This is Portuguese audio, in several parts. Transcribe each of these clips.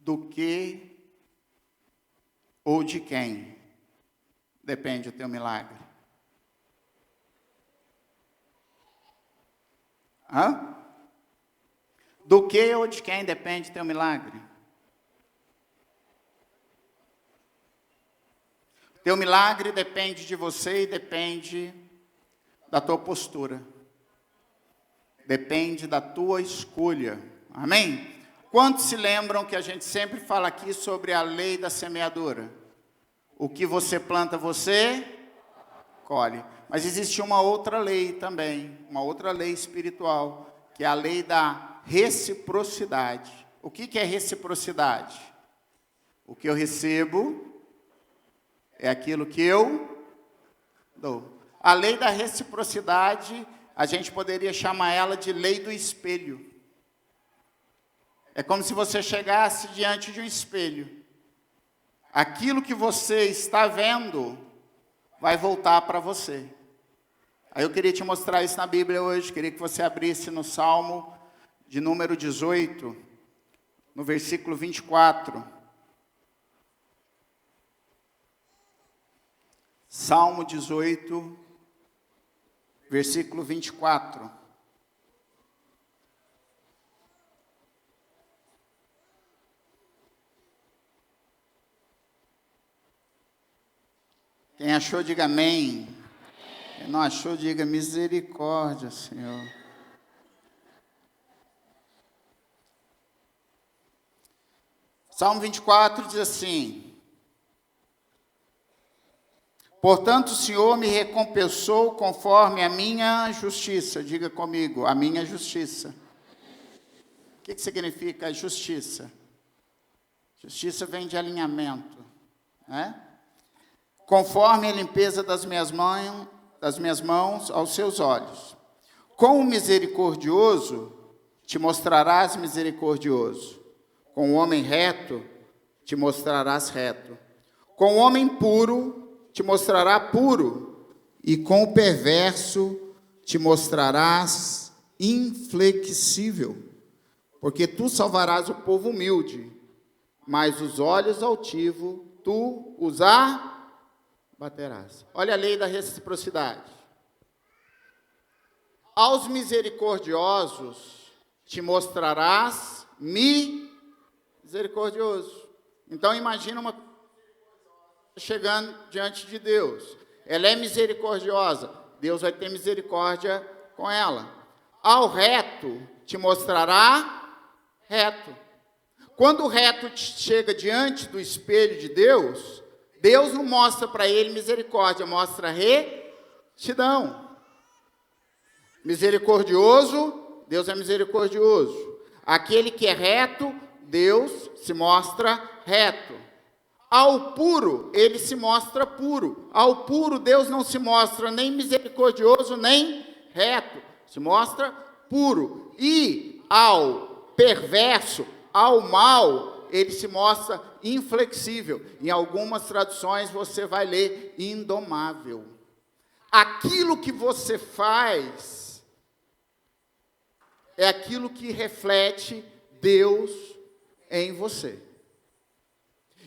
do que ou de quem depende o teu milagre? Hã? Do que ou de quem depende o teu milagre? Teu milagre depende de você e depende da tua postura. Depende da tua escolha. Amém? Quantos se lembram que a gente sempre fala aqui sobre a lei da semeadura? O que você planta, você colhe. Mas existe uma outra lei também, uma outra lei espiritual, que é a lei da reciprocidade. O que é reciprocidade? O que eu recebo é aquilo que eu dou. A lei da reciprocidade, a gente poderia chamar ela de lei do espelho. É como se você chegasse diante de um espelho. Aquilo que você está vendo vai voltar para você. Aí eu queria te mostrar isso na Bíblia hoje. Queria que você abrisse no Salmo de número 18, no versículo 24. Salmo 18, versículo 24. Quem achou, diga amém. Quem não achou, diga misericórdia, Senhor. Salmo 24 diz assim: portanto, o Senhor me recompensou conforme a minha justiça. Diga comigo, a minha justiça. O que significa justiça? Justiça vem de alinhamento, né? Conforme a limpeza das minhas mãos aos seus olhos. Com o misericordioso te mostrarás misericordioso. Com o homem reto te mostrarás reto. Com o homem puro te mostrará puro, e com o perverso te mostrarás inflexível, porque tu salvarás o povo humilde, mas os olhos altivos tu os abaterás. Olha a lei da reciprocidade. Aos misericordiosos te mostrarás misericordioso. Então imagina uma chegando diante de Deus. Ela é misericordiosa. Deus vai ter misericórdia com ela. Ao reto te mostrará reto. Quando o reto chega diante do espelho de Deus, Deus não mostra para ele misericórdia, mostra retidão. Misericordioso, Deus é misericordioso. Aquele que é reto, Deus se mostra reto. Ao puro, ele se mostra puro. Ao puro, Deus não se mostra nem misericordioso, nem reto. Se mostra puro. E ao perverso, ao mal, ele se mostra inflexível. Em algumas traduções, você vai ler indomável. Aquilo que você faz é aquilo que reflete Deus em você.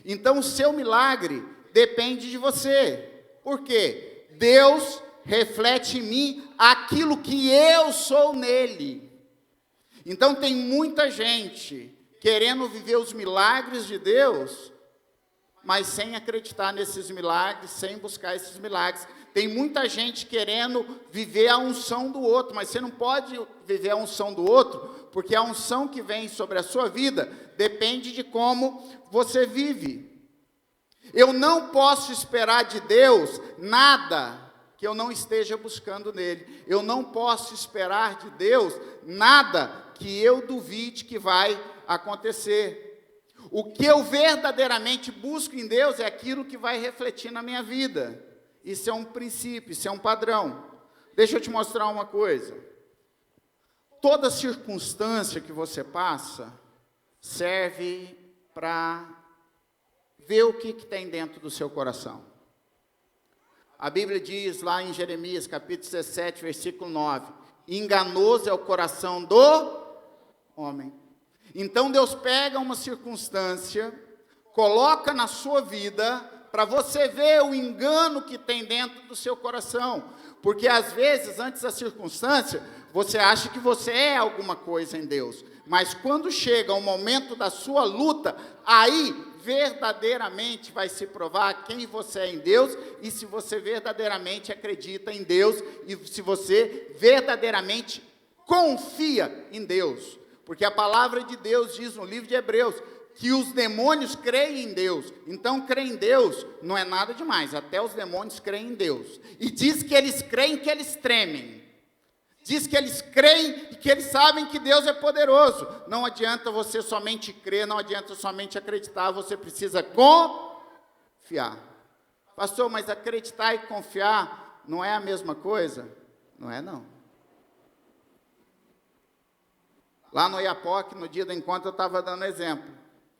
Então, o seu milagre depende de você. Por quê? Deus reflete em mim aquilo que eu sou nele. Então, tem muita gente querendo viver os milagres de Deus, mas sem acreditar nesses milagres, sem buscar esses milagres. Tem muita gente querendo viver a unção do outro, mas você não pode viver a unção do outro, porque a unção que vem sobre a sua vida depende de como você vive. Eu não posso esperar de Deus nada que eu não esteja buscando nele. Eu não posso esperar de Deus nada que eu duvide que vai acontecer. O que eu verdadeiramente busco em Deus é aquilo que vai refletir na minha vida. Isso é um princípio, isso é um padrão. Deixa eu te mostrar uma coisa. Toda circunstância que você passa serve para ver o que tem dentro do seu coração. A Bíblia diz lá em Jeremias, capítulo 17, versículo 9, enganoso é o coração do homem. Então Deus pega uma circunstância, coloca na sua vida, para você ver o engano que tem dentro do seu coração. Porque às vezes, antes da circunstância, você acha que você é alguma coisa em Deus. Mas quando chega o momento da sua luta, aí verdadeiramente vai se provar quem você é em Deus, e se você verdadeiramente acredita em Deus, e se você verdadeiramente confia em Deus. Porque a palavra de Deus diz no livro de Hebreus, que os demônios creem em Deus. Então, crer em Deus não é nada demais, até os demônios creem em Deus. E diz que eles creem, que eles tremem. Diz que eles creem e que eles sabem que Deus é poderoso. Não adianta você somente crer, não adianta somente acreditar, você precisa confiar. Pastor, mas acreditar e confiar não é a mesma coisa? Não é, não. Lá no Iapoque, no dia do encontro, eu estava dando exemplo.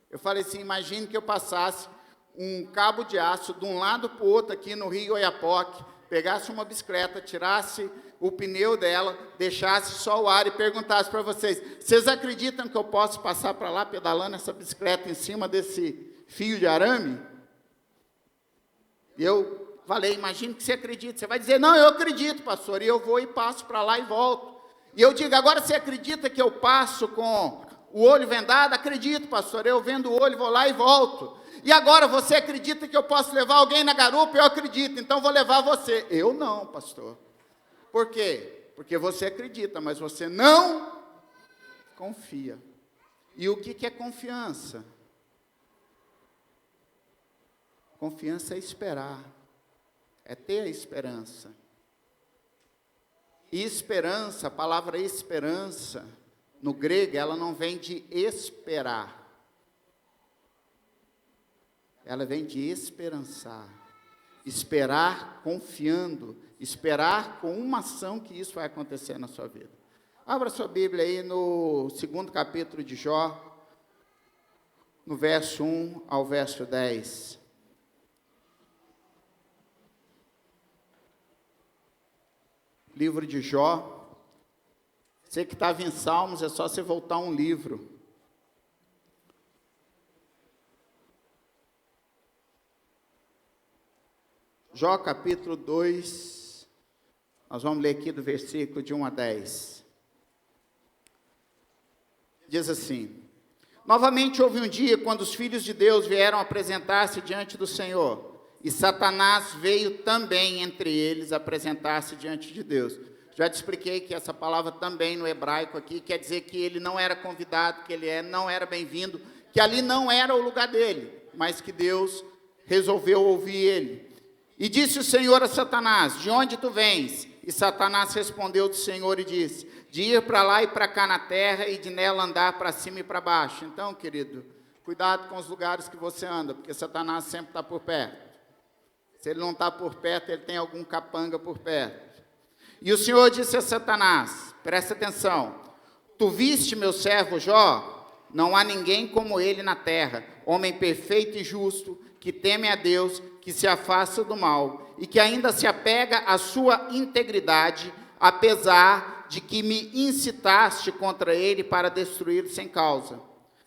Eu falei assim, imagine que eu passasse um cabo de aço de um lado para o outro aqui no Rio Oiapoque, pegasse uma bicicleta, tirasse o pneu dela, deixasse só o ar e perguntasse para vocês, vocês acreditam que eu posso passar para lá pedalando essa bicicleta em cima desse fio de arame? E eu falei, imagine que você acredita. Você vai dizer, não, eu acredito, pastor, e eu vou e passo para lá e volto. E eu digo, agora você acredita que eu passo com o olho vendado? Acredito, pastor, eu vendo o olho, vou lá e volto. E agora você acredita que eu posso levar alguém na garupa? Eu acredito, então vou levar você. Eu não, pastor. Por quê? Porque você acredita, mas você não confia. E o que é confiança? Confiança é esperar, é ter a esperança. E esperança, a palavra esperança, no grego, ela não vem de esperar. Ela vem de esperançar. Esperar confiando, esperar com uma ação que isso vai acontecer na sua vida. Abra sua Bíblia aí no 2º capítulo de Jó, no verso 1 ao verso 10. Livro de Jó. Você que estava em Salmos, é só você voltar um livro. Jó capítulo 2, nós vamos ler aqui do versículo de 1 a 10. Diz assim, novamente houve um dia quando os filhos de Deus vieram apresentar-se diante do Senhor, e Satanás veio também entre eles apresentar-se diante de Deus. Já te expliquei que essa palavra também no hebraico aqui quer dizer que ele não era convidado, que ele não era bem-vindo, que ali não era o lugar dele, mas que Deus resolveu ouvir ele. E disse o Senhor a Satanás, de onde tu vens? E Satanás respondeu do Senhor e disse, de ir para lá e para cá na terra e de nela andar para cima e para baixo. Então, querido, cuidado com os lugares que você anda, porque Satanás sempre está por perto. Se ele não está por perto, ele tem algum capanga por perto. E o Senhor disse a Satanás, presta atenção, tu viste meu servo Jó? Não há ninguém como ele na terra, homem perfeito e justo, que teme a Deus, que se afasta do mal, e que ainda se apega à sua integridade, apesar de que me incitaste contra ele para destruí-lo sem causa.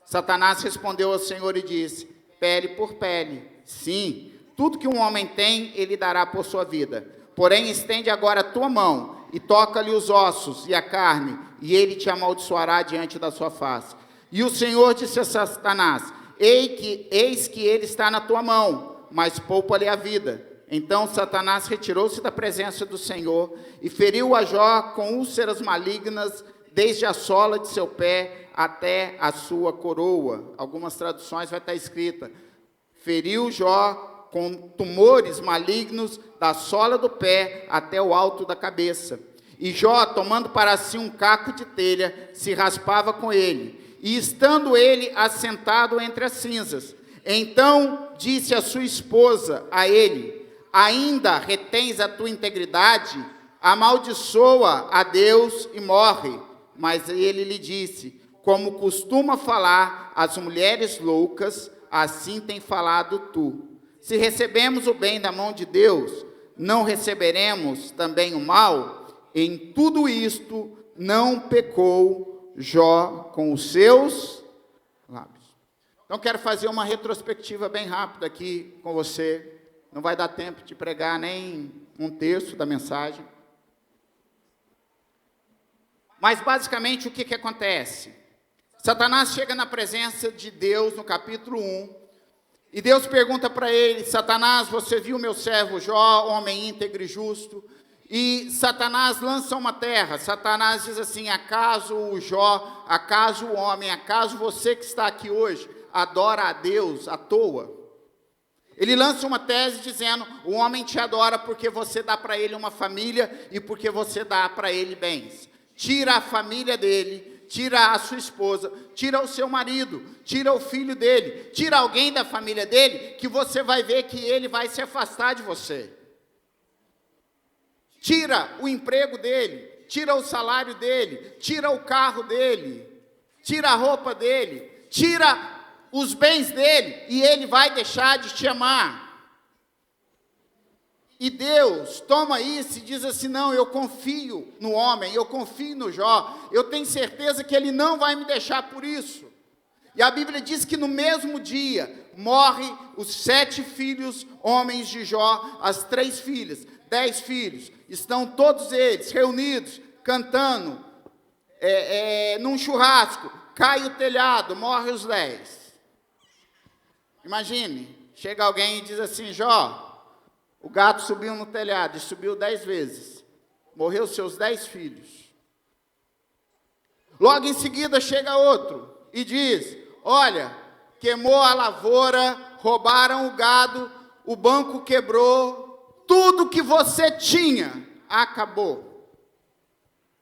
Satanás respondeu ao Senhor e disse, pele por pele, sim, tudo que um homem tem, ele dará por sua vida. Porém, estende agora a tua mão, e toca-lhe os ossos e a carne, e ele te amaldiçoará diante da sua face. E o Senhor disse a Satanás, eis que ele está na tua mão, mas poupa-lhe a vida. Então Satanás retirou-se da presença do Senhor, e feriu a Jó com úlceras malignas, desde a sola de seu pé até a sua coroa. Algumas traduções vai estar escrita, feriu Jó com tumores malignos da sola do pé até o alto da cabeça. E Jó, tomando para si um caco de telha, se raspava com ele, e estando ele assentado entre as cinzas. Então disse a sua esposa a ele, ainda retens a tua integridade? Amaldiçoa a Deus e morre. Mas ele lhe disse, como costuma falar as mulheres loucas, assim tem falado tu. Se recebemos o bem da mão de Deus, não receberemos também o mal? Em tudo isto não pecou Jó com os seus Então, quero fazer uma retrospectiva bem rápida aqui com você. Não vai dar tempo de pregar nem um terço da mensagem. Mas, basicamente, o que acontece? Satanás chega na presença de Deus, no capítulo 1, e Deus pergunta para ele: Satanás, você viu meu servo Jó, homem íntegro e justo? E Satanás lança uma terra. Satanás diz assim: acaso o Jó, acaso o homem, acaso você que está aqui hoje, adora a Deus à toa? Ele lança uma tese dizendo: o homem te adora porque você dá para ele uma família e porque você dá para ele bens. Tira a família dele, tira a sua esposa, tira o seu marido, tira o filho dele, tira alguém da família dele, que você vai ver que ele vai se afastar de você. Tira o emprego dele, tira o salário dele, tira o carro dele, tira a roupa dele, tira os bens dele, e ele vai deixar de te amar. E Deus toma isso e diz assim: não, eu confio no homem, eu confio no Jó, eu tenho certeza que ele não vai me deixar por isso. E a Bíblia diz que no mesmo dia, morre os 7 filhos homens de Jó, as 3 filhas, 10 filhos, estão todos eles reunidos, cantando, num churrasco, cai o telhado, morre os 10. Imagine, chega alguém e diz assim: Jó, o gato subiu no telhado e subiu 10 vezes, morreu seus 10 filhos. Logo em seguida chega outro e diz: olha, queimou a lavoura, roubaram o gado, o banco quebrou, tudo que você tinha acabou.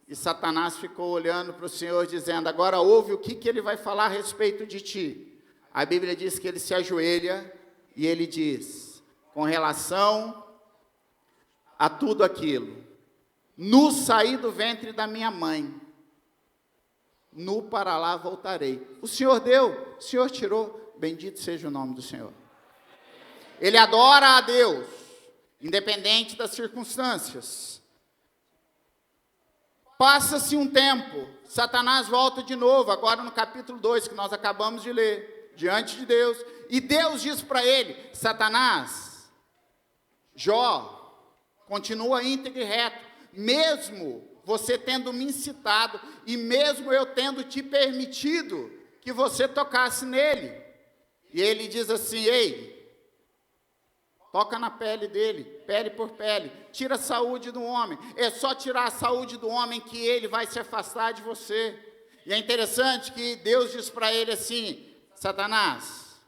E Satanás ficou olhando para o Senhor dizendo: agora ouve o que ele vai falar a respeito de ti. A Bíblia diz que ele se ajoelha e ele diz: com relação a tudo aquilo, nu saí do ventre da minha mãe, nu para lá voltarei. O Senhor deu, o Senhor tirou, bendito seja o nome do Senhor. Ele adora a Deus, independente das circunstâncias. Passa-se um tempo, Satanás volta de novo, agora no capítulo 2, que nós acabamos de ler, diante de Deus, e Deus diz para ele: Satanás, Jó continua íntegro e reto, mesmo você tendo me incitado, e mesmo eu tendo te permitido que você tocasse nele. E ele diz assim: ei, toca na pele dele, pele por pele, tira a saúde do homem, é só tirar a saúde do homem que ele vai se afastar de você. E é interessante que Deus diz para ele assim: Satanás,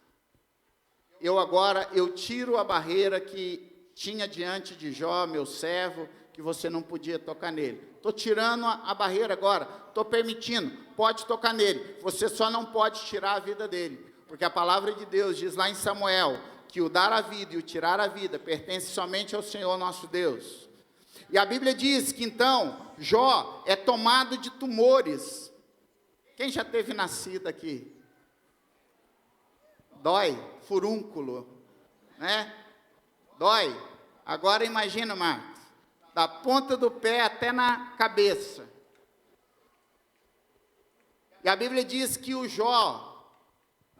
eu tiro a barreira que tinha diante de Jó, meu servo, que você não podia tocar nele. Estou tirando a barreira agora, estou permitindo, pode tocar nele, você só não pode tirar a vida dele, porque a palavra de Deus diz lá em Samuel, que o dar a vida e o tirar a vida pertence somente ao Senhor nosso Deus. E a Bíblia diz que então, Jó é tomado de tumores. Quem já teve nascido aqui? Dói, furúnculo, né? Dói. Agora imagina, Marcos, da ponta do pé até na cabeça. E a Bíblia diz que o Jó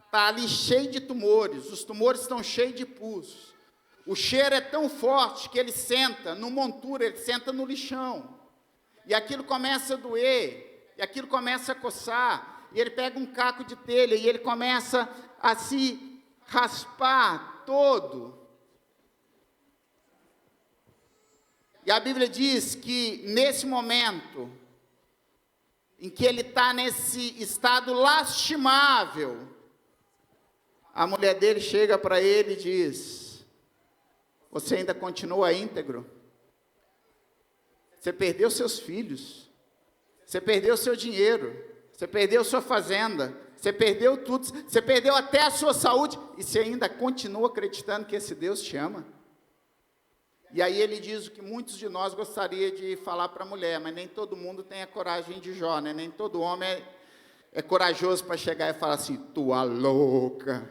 está ali cheio de tumores, os tumores estão cheios de pus. O cheiro é tão forte que ele senta no montura, ele senta no lixão. E aquilo começa a doer, e aquilo começa a coçar, e ele pega um caco de telha, e ele começa a se raspar todo. E a Bíblia diz que nesse momento, em que ele está nesse estado lastimável, a mulher dele chega para ele e diz: você ainda continua íntegro? Você perdeu seus filhos, você perdeu seu dinheiro, você perdeu sua fazenda, você perdeu tudo, você perdeu até a sua saúde, e você ainda continua acreditando que esse Deus te ama? E aí ele diz o que muitos de nós gostaria de falar para a mulher, mas nem todo mundo tem a coragem de Jó, né? Nem todo homem é corajoso para chegar e falar assim: tua louca.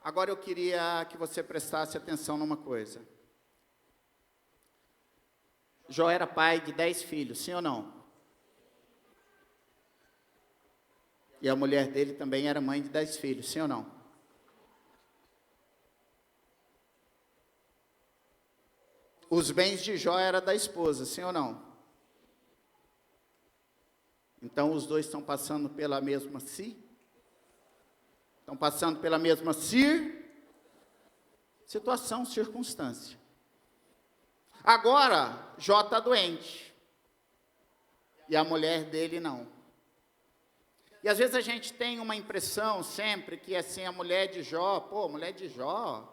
Agora eu queria que você prestasse atenção numa coisa. Jó era pai de 10 filhos, sim ou não? E a mulher dele também era mãe de 10 filhos, sim ou não? Os bens de Jó eram da esposa, sim ou não? Então os dois estão passando pela mesma estão passando pela mesma situação, circunstância. Agora, Jó está doente. E a mulher dele não. E às vezes a gente tem uma impressão sempre que assim, a mulher de Jó, mulher de Jó,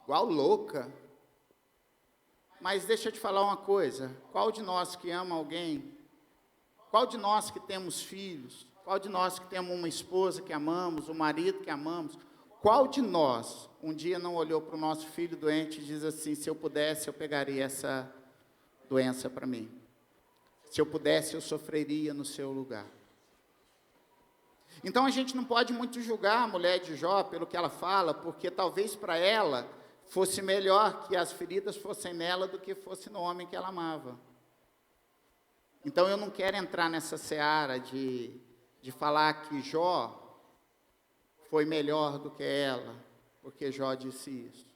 igual louca. Mas deixa eu te falar uma coisa, qual de nós que ama alguém, qual de nós que temos filhos, qual de nós que temos uma esposa que amamos, um marido que amamos, qual de nós um dia não olhou para o nosso filho doente e diz assim, se eu pudesse eu pegaria essa doença para mim, se eu pudesse eu sofreria no seu lugar. Então a gente não pode muito julgar a mulher de Jó pelo que ela fala, porque talvez para ela fosse melhor que as feridas fossem nela do que fosse no homem que ela amava. Então eu não quero entrar nessa seara de falar que Jó foi melhor do que ela, porque Jó disse isso.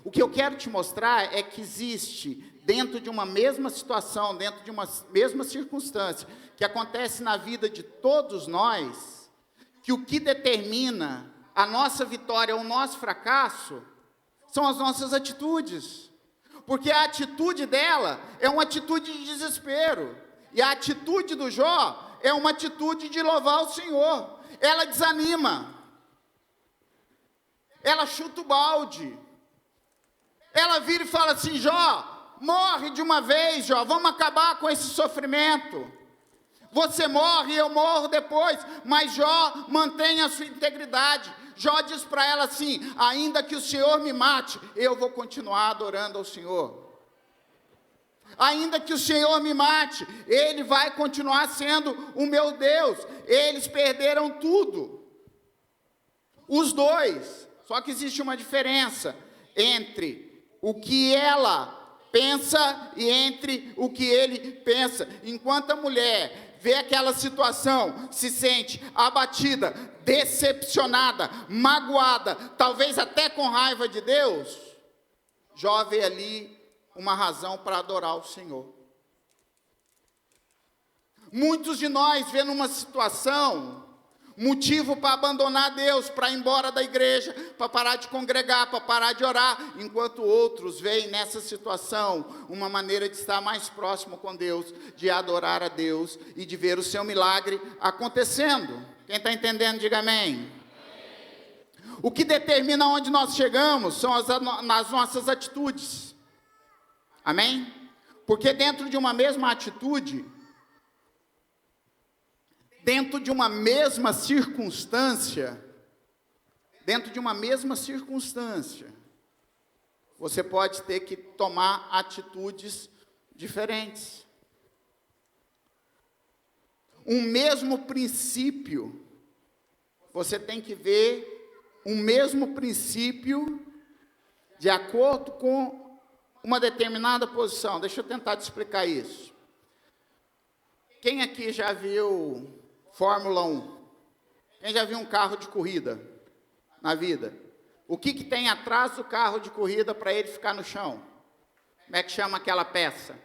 O que eu quero te mostrar é que existe, dentro de uma mesma situação, dentro de uma mesma circunstância, que acontece na vida de todos nós, que o que determina a nossa vitória ou o nosso fracasso são as nossas atitudes. Porque a atitude dela é uma atitude de desespero. E a atitude do Jó é uma atitude de louvar o Senhor. Ela desanima. Ela chuta o balde. Ela vira e fala assim, Jó, morre de uma vez, Jó, vamos acabar com esse sofrimento. Você morre e eu morro depois, mas Jó mantém a sua integridade. Jó diz para ela assim, ainda que o Senhor me mate, eu vou continuar adorando ao Senhor. Ainda que o Senhor me mate, Ele vai continuar sendo o meu Deus. Eles perderam tudo. Os dois. Só que existe uma diferença entre o que ela pensa e entre o que ele pensa. Enquanto a mulher vê aquela situação, se sente abatida, decepcionada, magoada, talvez até com raiva de Deus, Jó vê ali uma razão para adorar o Senhor. Muitos de nós vê numa situação motivo para abandonar Deus, para ir embora da igreja, para parar de congregar, para parar de orar, enquanto outros veem nessa situação uma maneira de estar mais próximo com Deus, de adorar a Deus e de ver o seu milagre acontecendo. Quem está entendendo, diga amém. O que determina onde nós chegamos são as nossas atitudes. Amém? Porque dentro de uma mesma atitude, dentro de uma mesma circunstância, você pode ter que tomar atitudes diferentes. Um mesmo princípio, você tem que ver um mesmo princípio de acordo com uma determinada posição. Deixa eu tentar te explicar isso. Quem aqui já viu Fórmula 1? Quem já viu um carro de corrida na vida? O que tem atrás do carro de corrida para ele ficar no chão? Como é que chama aquela peça?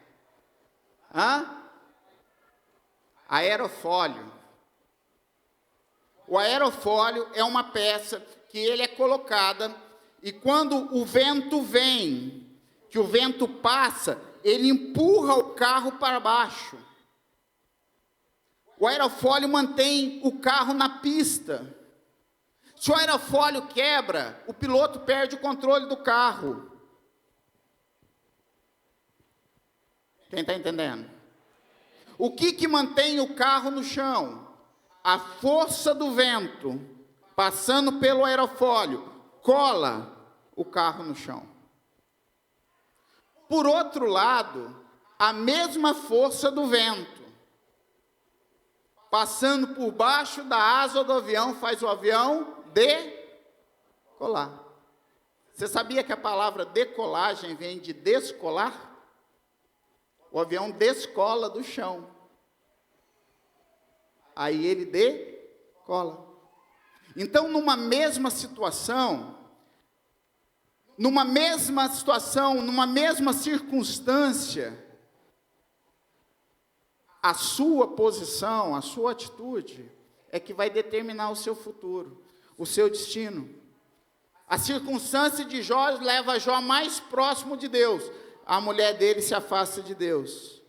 Aerofólio. O aerofólio é uma peça que ele é colocada e quando o vento vem, que o vento passa, ele empurra o carro para baixo. O aerofólio mantém o carro na pista. Se o aerofólio quebra, o piloto perde o controle do carro. Quem está entendendo? O que mantém o carro no chão? A força do vento, passando pelo aerofólio, cola o carro no chão. Por outro lado, a mesma força do vento, passando por baixo da asa do avião, faz o avião decolar. Você sabia que a palavra decolagem vem de descolar? O avião descola do chão. Aí ele Cola. Então, numa mesma situação, numa mesma circunstância, a sua posição, a sua atitude, é que vai determinar o seu futuro, o seu destino. A circunstância de Jó leva Jó mais próximo de Deus. A mulher dele se afasta de Deus.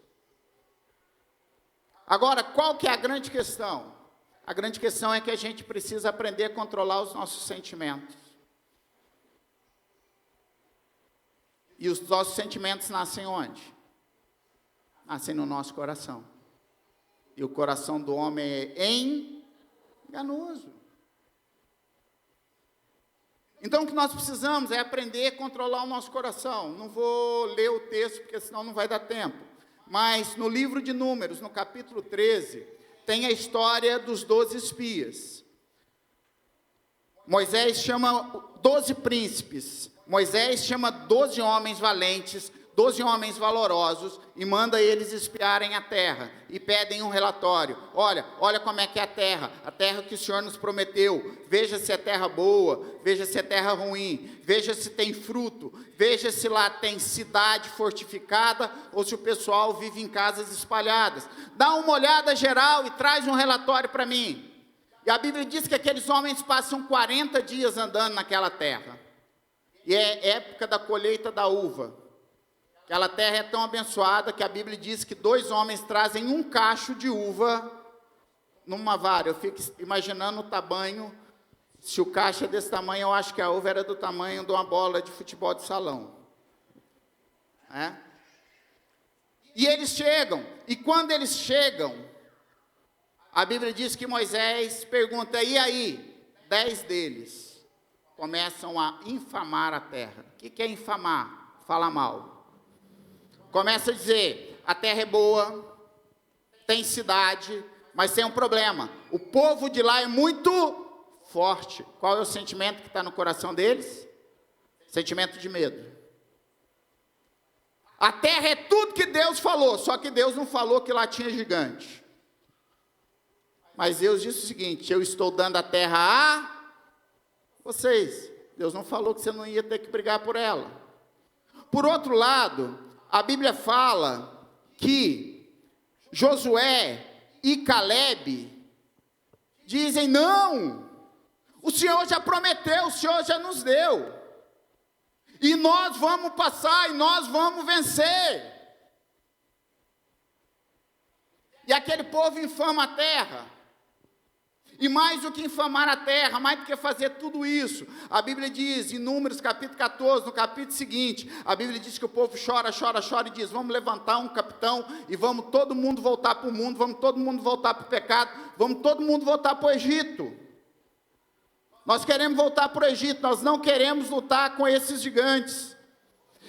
Agora, qual que é a grande questão? A grande questão é que a gente precisa aprender a controlar os nossos sentimentos. E os nossos sentimentos nascem onde? Nascem no nosso coração. E o coração do homem é enganoso. Então, o que nós precisamos é aprender a controlar o nosso coração. Não vou ler o texto, porque senão não vai dar tempo. Mas no livro de Números, no capítulo 13, tem a história dos 12 espias. Moisés chama 12 príncipes. Moisés chama 12 homens valentes, 12 homens valorosos, e manda eles espiarem a terra, e pedem um relatório. Olha como é que é a terra que o Senhor nos prometeu. Veja se é terra boa, veja se é terra ruim, veja se tem fruto, veja se lá tem cidade fortificada, ou se o pessoal vive em casas espalhadas. Dá uma olhada geral e traz um relatório para mim. E a Bíblia diz que aqueles homens passam 40 dias andando naquela terra. E é época da colheita da uva. Aquela terra é tão abençoada que a Bíblia diz que 2 homens trazem um cacho de uva numa vara. Eu fico imaginando o tamanho. Se o cacho é desse tamanho, eu acho que a uva era do tamanho de uma bola de futebol de salão. E eles chegam. E quando eles chegam, a Bíblia diz que Moisés pergunta, e aí? 10 deles começam a infamar a terra. O que é infamar? Falar mal. Começa a dizer, a terra é boa, tem cidade, mas tem um problema. O povo de lá é muito forte. Qual é o sentimento que está no coração deles? Sentimento de medo. A terra é tudo que Deus falou, só que Deus não falou que lá tinha gigante. Mas Deus disse o seguinte, eu estou dando a terra a vocês. Deus não falou que você não ia ter que brigar por ela. Por outro lado, a Bíblia fala que Josué e Calebe dizem, não, o Senhor já prometeu, o Senhor já nos deu, e nós vamos passar, e nós vamos vencer. E aquele povo infama a terra. E mais do que infamar a terra, mais do que fazer tudo isso, a Bíblia diz, em Números capítulo 14, no capítulo seguinte, a Bíblia diz que o povo chora e diz, vamos levantar um capitão, e vamos todo mundo voltar para o mundo, vamos todo mundo voltar para o pecado, vamos todo mundo voltar para o Egito. Nós queremos voltar para o Egito, nós não queremos lutar com esses gigantes.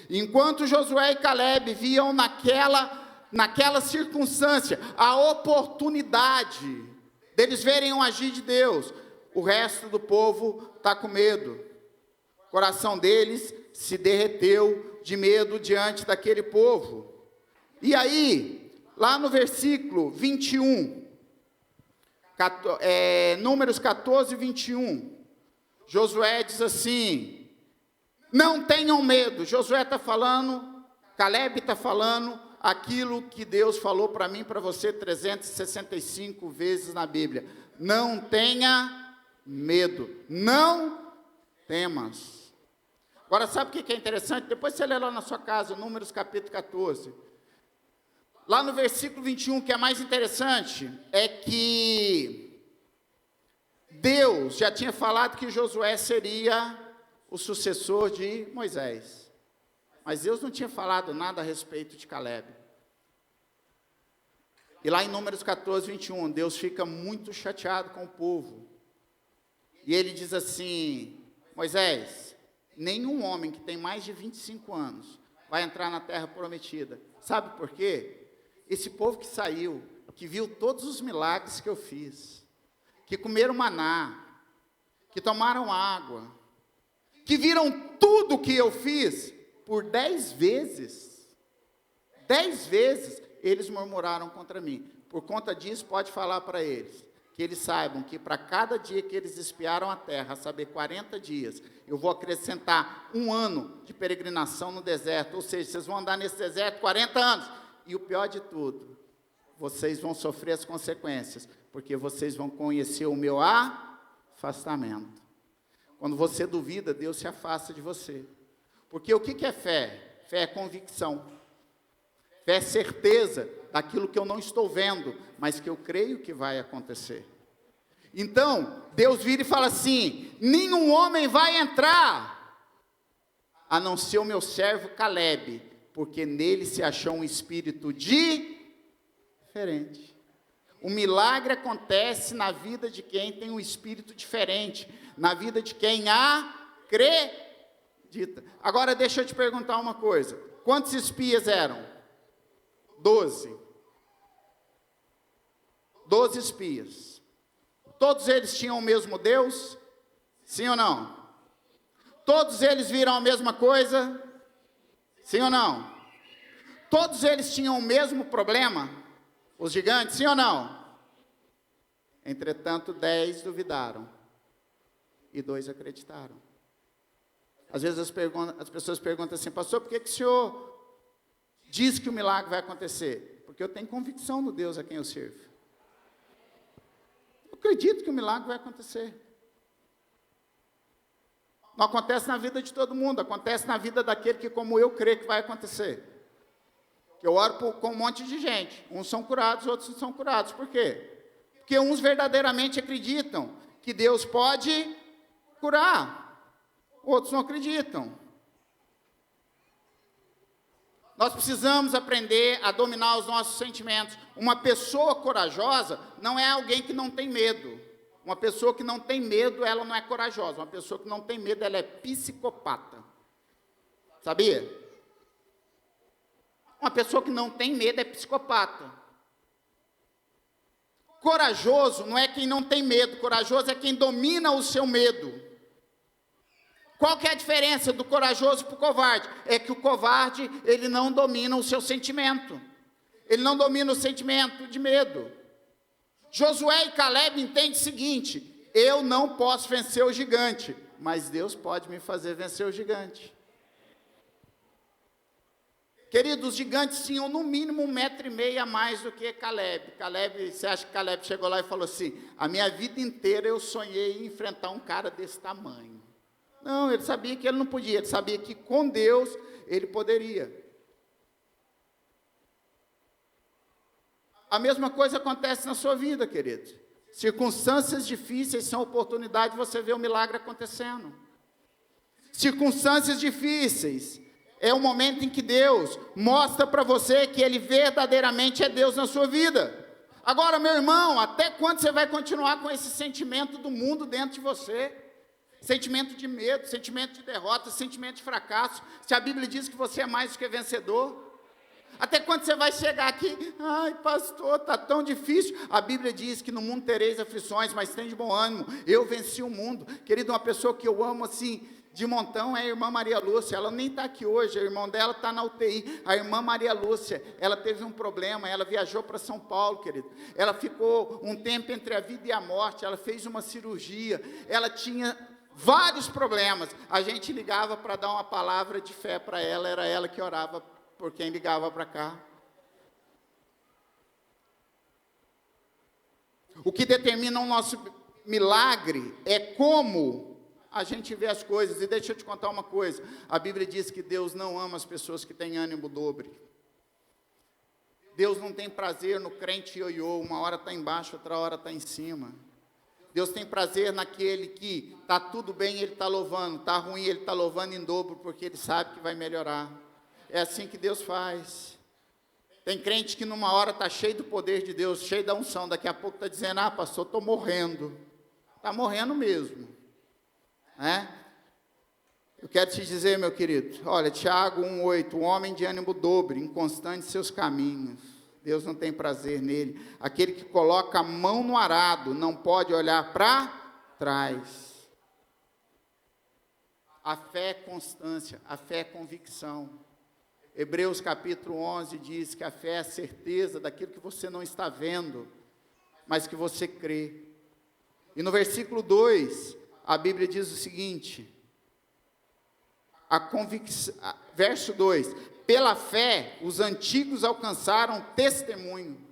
Enquanto Josué e Calebe viam naquela circunstância, a oportunidade deles verem um agir de Deus, o resto do povo está com medo. O coração deles se derreteu de medo diante daquele povo. E aí, lá no versículo 21, Números 14, 21, Josué diz assim, não tenham medo. Josué está falando, Calebe está falando, aquilo que Deus falou para mim, para você, 365 vezes na Bíblia. Não tenha medo, não temas. Agora, sabe o que é interessante? Depois você lê lá na sua casa, Números capítulo 14. Lá no versículo 21, que é mais interessante, é que Deus já tinha falado que Josué seria o sucessor de Moisés. Mas Deus não tinha falado nada a respeito de Calebe. E lá em Números 14, 21, Deus fica muito chateado com o povo. E ele diz assim, Moisés, nenhum homem que tem mais de 25 anos vai entrar na terra prometida. Sabe por quê? Esse povo que saiu, que viu todos os milagres que eu fiz, que comeram maná, que tomaram água, que viram tudo que eu fiz, por 10 vezes, eles murmuraram contra mim. Por conta disso, pode falar para eles, que eles saibam que para cada dia que eles espiaram a terra, a saber, 40 dias, eu vou acrescentar 1 ano de peregrinação no deserto, ou seja, vocês vão andar nesse deserto 40 anos. E o pior de tudo, vocês vão sofrer as consequências, porque vocês vão conhecer o meu afastamento. Quando você duvida, Deus se afasta de você. Porque o que é fé? Fé é convicção. Fé é certeza daquilo que eu não estou vendo, mas que eu creio que vai acontecer. Então, Deus vira e fala assim: nenhum homem vai entrar, a não ser o meu servo Caleb, porque nele se achou um espírito diferente. O milagre acontece na vida de quem tem um espírito diferente, na vida de quem acredita. Agora deixa eu te perguntar uma coisa: quantos espias eram? 12. 12 espias. Todos eles tinham o mesmo Deus? Sim ou não? Todos eles viram a mesma coisa? Sim ou não? Todos eles tinham o mesmo problema? Os gigantes, sim ou não? Entretanto, 10 duvidaram e 2 acreditaram. Às vezes as pessoas perguntam assim: pastor, por que o senhor diz que o milagre vai acontecer? Porque eu tenho convicção no Deus a quem eu sirvo. Eu acredito que o milagre vai acontecer. Não acontece na vida de todo mundo, acontece na vida daquele que, como eu, crê que vai acontecer. Eu oro com um monte de gente, uns são curados, outros não são curados. Por quê? Porque uns verdadeiramente acreditam que Deus pode curar, outros não acreditam. Nós precisamos aprender a dominar os nossos sentimentos. Uma pessoa corajosa não é alguém que não tem medo. Uma pessoa que não tem medo, ela não é corajosa. Uma pessoa que não tem medo, ela é psicopata. Sabia? Uma pessoa que não tem medo é psicopata. Corajoso não é quem não tem medo, corajoso é quem domina o seu medo. Qual que é a diferença do corajoso para o covarde? É que o covarde, ele não domina o seu sentimento. Ele não domina o sentimento de medo. Josué e Caleb entendem o seguinte: eu não posso vencer o gigante, mas Deus pode me fazer vencer o gigante. Queridos, os gigantes tinham no mínimo 1,5 metro a mais do que Caleb. Você acha que Caleb chegou lá e falou assim: a minha vida inteira eu sonhei em enfrentar um cara desse tamanho? Não, ele sabia que ele não podia, ele sabia que com Deus ele poderia. A mesma coisa acontece na sua vida, queridos. Circunstâncias difíceis são oportunidade de você ver o milagre acontecendo. Circunstâncias difíceis é o momento em que Deus mostra para você que Ele verdadeiramente é Deus na sua vida. Agora, meu irmão, até quando você vai continuar com esse sentimento do mundo dentro de você? Sentimento de medo, sentimento de derrota, sentimento de fracasso, se a Bíblia diz que você é mais do que vencedor? Até quando você vai chegar aqui: ai pastor, está tão difícil? A Bíblia diz que no mundo tereis aflições, mas tem de bom ânimo, eu venci o mundo. Querido, uma pessoa que eu amo assim, de montão, é a irmã Maria Lúcia. Ela nem está aqui hoje, o irmão dela está na UTI. A irmã Maria Lúcia, ela teve um problema, ela viajou para São Paulo, querido. Ela ficou um tempo entre a vida e a morte, ela fez uma cirurgia, ela tinha vários problemas. A gente ligava para dar uma palavra de fé para ela, era ela que orava por quem ligava para cá. O que determina o nosso milagre é como a gente vê as coisas. E deixa eu te contar uma coisa: a Bíblia diz que Deus não ama as pessoas que têm ânimo dobre. Deus não tem prazer no crente ioiô, uma hora está embaixo, outra hora está em cima. Deus tem prazer naquele que está tudo bem, ele está louvando, está ruim, ele está louvando em dobro, porque ele sabe que vai melhorar. É assim que Deus faz. Tem crente que numa hora está cheio do poder de Deus, cheio da unção, daqui a pouco está dizendo: ah pastor, estou morrendo. Está morrendo mesmo. Eu quero te dizer, meu querido, olha, Tiago 1,8, o homem de ânimo dobre, inconstante em seus caminhos, Deus não tem prazer nele. Aquele que coloca a mão no arado não pode olhar para trás. A fé é constância, a fé é convicção. Hebreus capítulo 11 diz que a fé é a certeza daquilo que você não está vendo, mas que você crê. E no versículo 2, a Bíblia diz o seguinte, verso 2, pela fé, os antigos alcançaram testemunho.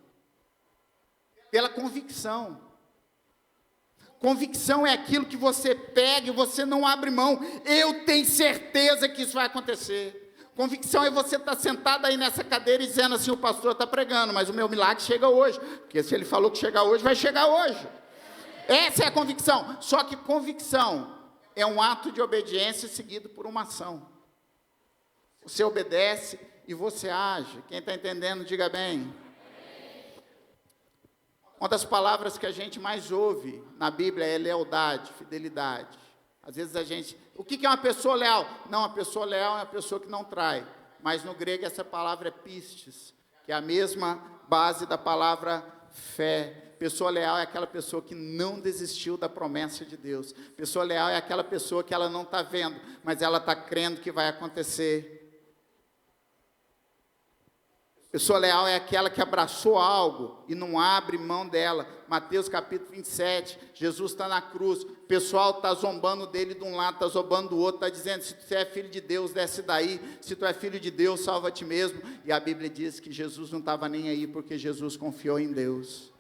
Pela convicção. Convicção é aquilo que você pega e você não abre mão. Eu tenho certeza que isso vai acontecer. Convicção é você estar sentado aí nessa cadeira e dizendo assim, o pastor está pregando, mas o meu milagre chega hoje. Porque se ele falou que chega hoje, vai chegar hoje. Essa é a convicção. Só que convicção é um ato de obediência seguido por uma ação. Você obedece e você age. Quem está entendendo, diga bem. Uma das palavras que a gente mais ouve na Bíblia é lealdade, fidelidade. Às vezes a gente... O que é uma pessoa leal? Não, uma pessoa leal é uma pessoa que não trai. Mas no grego essa palavra é pistes, que é a mesma base da palavra fé. Pessoa leal é aquela pessoa que não desistiu da promessa de Deus. Pessoa leal é aquela pessoa que ela não está vendo, mas ela está crendo que vai acontecer. Pessoa leal é aquela que abraçou algo e não abre mão dela. Mateus capítulo 27, Jesus está na cruz, o pessoal está zombando dele de um lado, está zombando do outro, está dizendo, se tu é filho de Deus, desce daí, se tu é filho de Deus, salva a ti mesmo. E a Bíblia diz que Jesus não estava nem aí, porque Jesus confiou em Deus.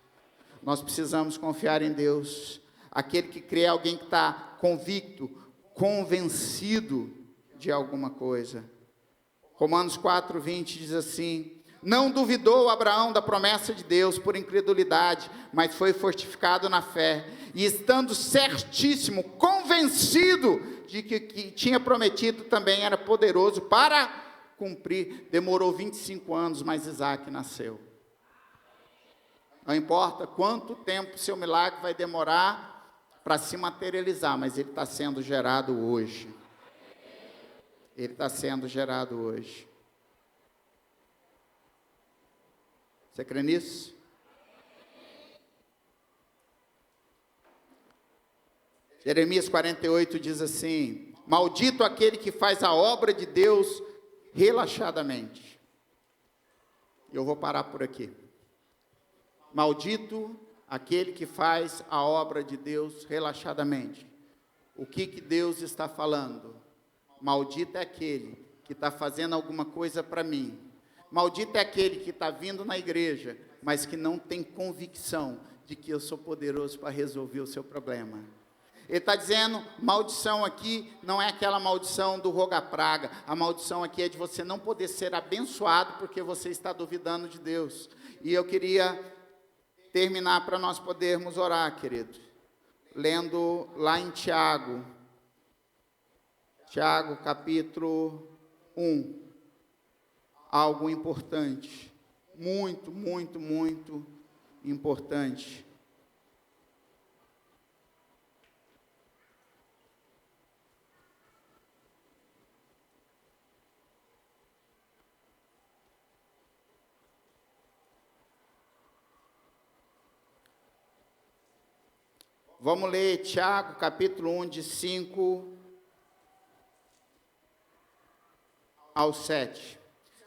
Nós precisamos confiar em Deus. Aquele que crê é alguém que está convicto, convencido de alguma coisa. Romanos 4:20 diz assim, não duvidou Abraão da promessa de Deus por incredulidade, mas foi fortificado na fé, e estando certíssimo, convencido de que tinha prometido, também era poderoso para cumprir. Demorou 25 anos, mas Isaac nasceu. Não importa quanto tempo seu milagre vai demorar para se materializar, mas ele está sendo gerado hoje. Ele está sendo gerado hoje. Você crê nisso? Jeremias 48 diz assim, maldito aquele que faz a obra de Deus relaxadamente. Eu vou parar por aqui. Maldito aquele que faz a obra de Deus relaxadamente. O que Deus está falando? Maldito é aquele que está fazendo alguma coisa para mim. Maldito é aquele que está vindo na igreja, mas que não tem convicção de que eu sou poderoso para resolver o seu problema. Ele está dizendo, maldição aqui não é aquela maldição do roga-praga. A maldição aqui é de você não poder ser abençoado porque você está duvidando de Deus. E eu queria terminar para nós podermos orar, querido. Lendo lá em Tiago. Tiago capítulo 1. Algo importante, muito, muito, muito importante. Vamos ler Tiago, capítulo 1, de 5 ao 7.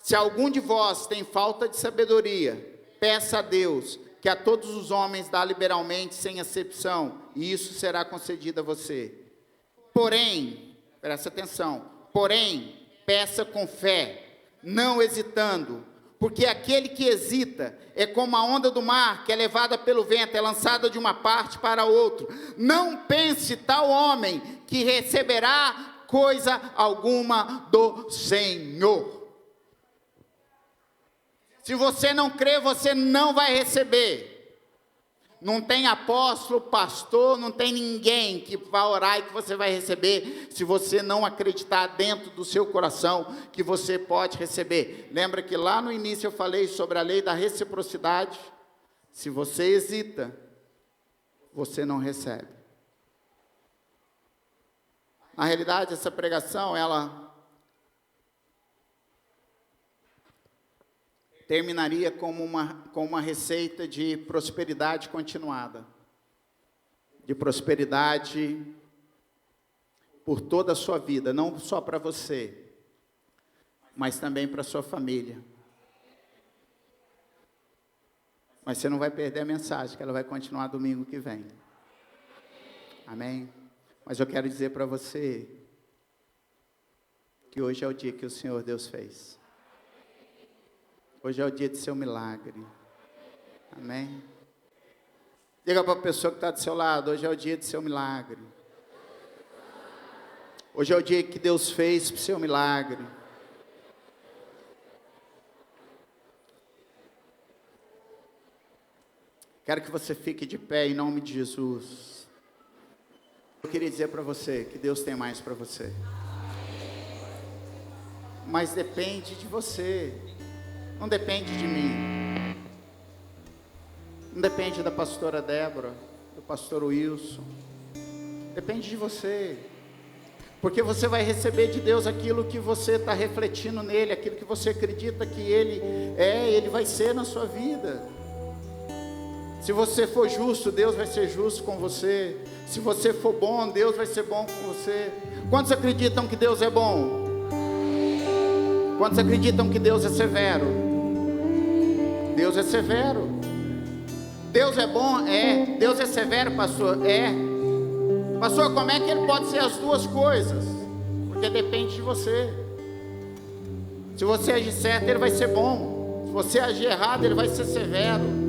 Se algum de vós tem falta de sabedoria, peça a Deus, que a todos os homens dá liberalmente, sem acepção, e isso será concedido a você. Porém, presta atenção, porém, peça com fé, não hesitando, porque aquele que hesita é como a onda do mar, que é levada pelo vento, é lançada de uma parte para outra. Não pense tal homem que receberá coisa alguma do Senhor. Se você não crê, você não vai receber. Não tem apóstolo, pastor, não tem ninguém que vai orar e que você vai receber, se você não acreditar dentro do seu coração que você pode receber. Lembra que lá no início eu falei sobre a lei da reciprocidade? Se você hesita, você não recebe. Na realidade, essa pregação, ela terminaria com uma receita de prosperidade continuada. De prosperidade por toda a sua vida, não só para você, mas também para a sua família. Mas você não vai perder a mensagem, que ela vai continuar domingo que vem. Amém? Mas eu quero dizer para você que hoje é o dia que o Senhor Deus fez. Hoje é o dia de seu milagre. Amém? Diga para a pessoa que está do seu lado, hoje é o dia de seu milagre. Hoje é o dia que Deus fez para o seu milagre. Quero que você fique de pé em nome de Jesus. Eu queria dizer para você que Deus tem mais para você. Mas depende de você. Não depende de mim. Não depende da pastora Débora, do pastor Wilson. Depende de você. Porque você vai receber de Deus aquilo que você está refletindo nele, aquilo que você acredita que Ele é, Ele vai ser na sua vida. Se você for justo, Deus vai ser justo com você. Se você for bom, Deus vai ser bom com você. Quantos acreditam que Deus é bom? Quantos acreditam que Deus é severo? Deus é severo. Deus é bom? É. Deus é severo, pastor? É. Pastor, como é que Ele pode ser as duas coisas? Porque depende de você. Se você agir certo, Ele vai ser bom. Se você agir errado, Ele vai ser severo.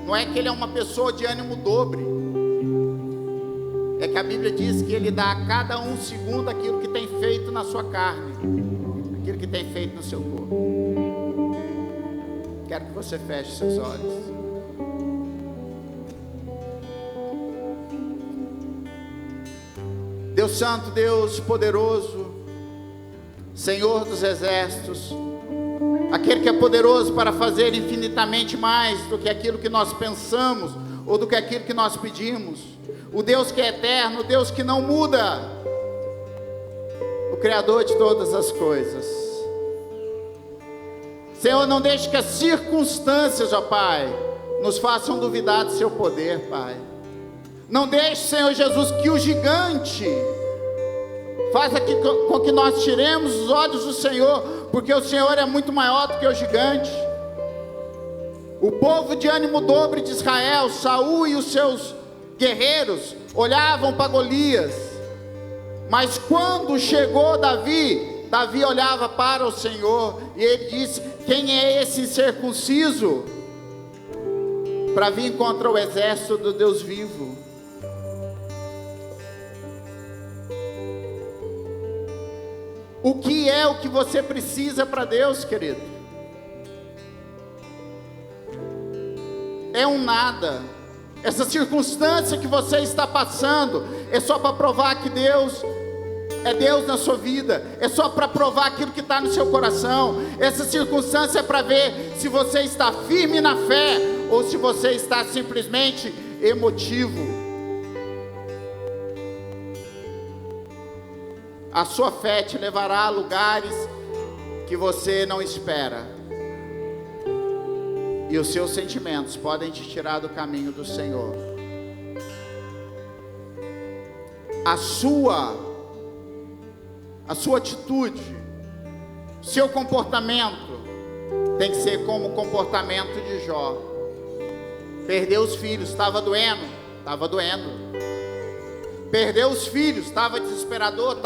Não é que Ele é uma pessoa de ânimo dobre. É que a Bíblia diz que Ele dá a cada um segundo aquilo que tem feito na sua carne, aquilo que tem feito no seu corpo. Quero que você feche seus olhos. Deus Santo, Deus Poderoso, Senhor dos Exércitos, aquele que é poderoso para fazer infinitamente mais do que aquilo que nós pensamos ou do que aquilo que nós pedimos, o Deus que é eterno, o Deus que não muda, o Criador de todas as coisas. Senhor, não deixe que as circunstâncias, ó Pai, nos façam duvidar do seu poder, Pai. Não deixe, Senhor Jesus, que o gigante faça com que nós tiremos os olhos do Senhor, porque o Senhor é muito maior do que o gigante. O povo de ânimo dobre de Israel, Saul e os seus guerreiros, olhavam para Golias, mas quando chegou Davi olhava para o Senhor, e ele disse: quem é esse incircunciso para vir contra o exército do Deus vivo? O que é o que você precisa para Deus, querido? É um nada. Essa circunstância que você está passando é só para provar que Deus é Deus na sua vida. É só para provar aquilo que está no seu coração. Essa circunstância é para ver se você está firme na fé ou se você está simplesmente emotivo. A sua fé te levará a lugares que você não espera. E os seus sentimentos podem te tirar do caminho do Senhor. A sua atitude, seu comportamento tem que ser como o comportamento de Jó. Perdeu os filhos, estava doendo. Perdeu os filhos, estava desesperador.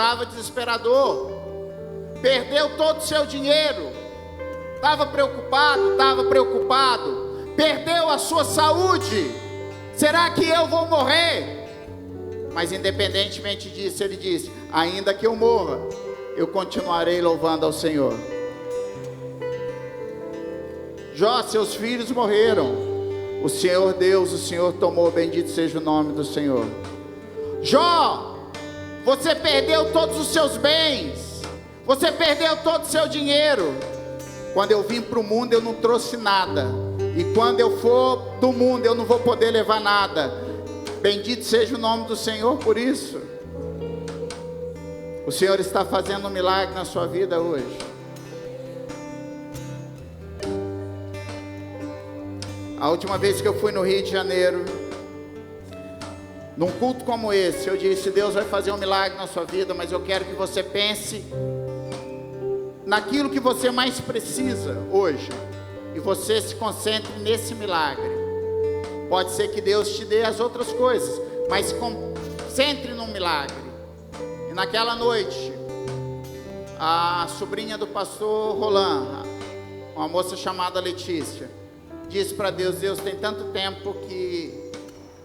Perdeu todo o seu dinheiro, estava preocupado. Perdeu a sua saúde. Será que eu vou morrer? Mas independentemente disso, ele disse: ainda que eu morra, eu continuarei louvando ao Senhor. Jó, seus filhos morreram, o Senhor Deus, o Senhor tomou, bendito seja o nome do Senhor. Jó, você perdeu todos os seus bens, você perdeu todo o seu dinheiro. Quando eu vim para o mundo eu não trouxe nada, e quando eu for do mundo eu não vou poder levar nada. Bendito seja o nome do Senhor por isso. O Senhor está fazendo um milagre na sua vida hoje. A última vez que eu fui no Rio de Janeiro, num culto como esse, eu disse: Deus vai fazer um milagre na sua vida, mas eu quero que você pense naquilo que você mais precisa hoje, e você se concentre nesse milagre. Pode ser que Deus te dê as outras coisas, mas se concentre num milagre. E naquela noite, a sobrinha do pastor Roland, uma moça chamada Letícia, disse para Deus: Deus, tem tanto tempo que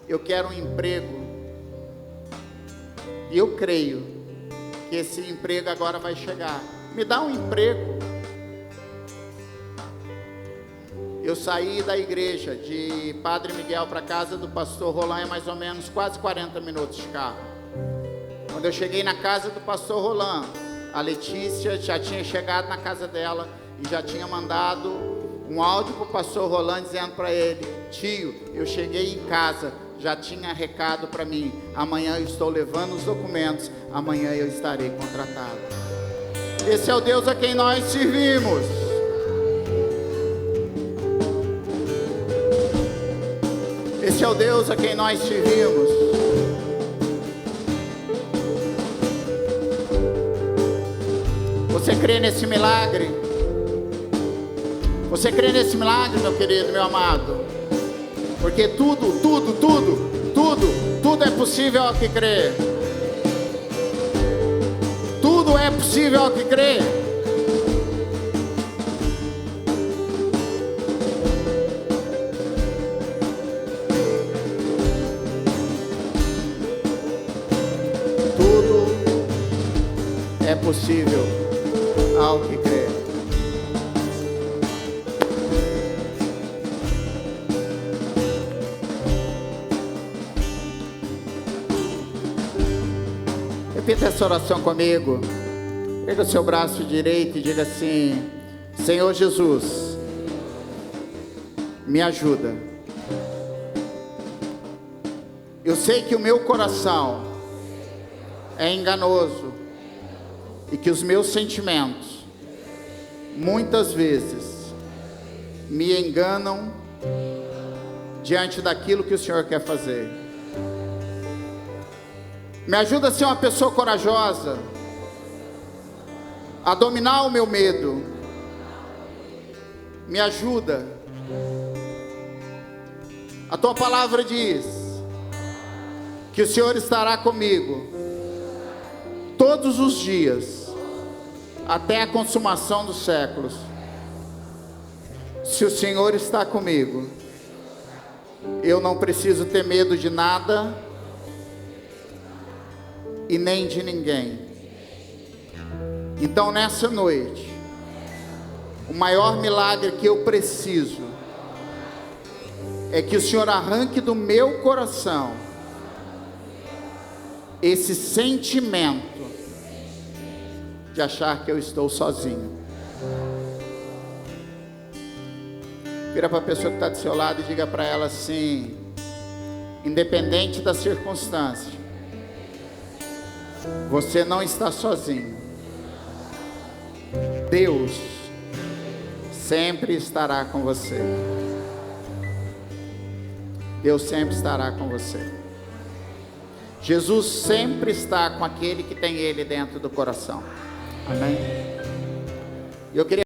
eu quero um emprego, e eu creio que esse emprego agora vai chegar. Me dá um emprego. Eu saí da igreja de Padre Miguel para a casa do pastor Roland, é mais ou menos quase 40 minutos de carro. Quando eu cheguei na casa do pastor Roland, a Letícia já tinha chegado na casa dela e já tinha mandado um áudio para o pastor Roland dizendo para ele: tio, eu cheguei em casa, já tinha recado para mim, amanhã eu estou levando os documentos, amanhã eu estarei contratado. Esse é o Deus a quem nós servimos. Esse é o Deus a quem nós servimos. Você crê nesse milagre? Você crê nesse milagre, meu querido, meu amado? Porque tudo é possível ao que crê. Tudo é possível ao que crê. Tudo é possível ao que crê. Repita essa oração comigo. Pega o seu braço direito e diga assim: Senhor Jesus, me ajuda. Eu sei que o meu coração é enganoso e que os meus sentimentos muitas vezes me enganam diante daquilo que o Senhor quer fazer. Me ajuda a ser uma pessoa corajosa, a dominar o meu medo. Me ajuda. A tua palavra diz que o Senhor estará comigo todos os dias, até a consumação dos séculos. Se o Senhor está comigo, eu não preciso ter medo de nada e nem de ninguém. Então nessa noite, o maior milagre que eu preciso é que o Senhor arranque do meu coração esse sentimento de achar que eu estou sozinho. Vira para a pessoa que está do seu lado e diga para ela assim: independente da circunstância, você não está sozinho. Deus sempre estará com você. Deus sempre estará com você. Jesus sempre está com aquele que tem Ele dentro do coração. Amém? Eu queria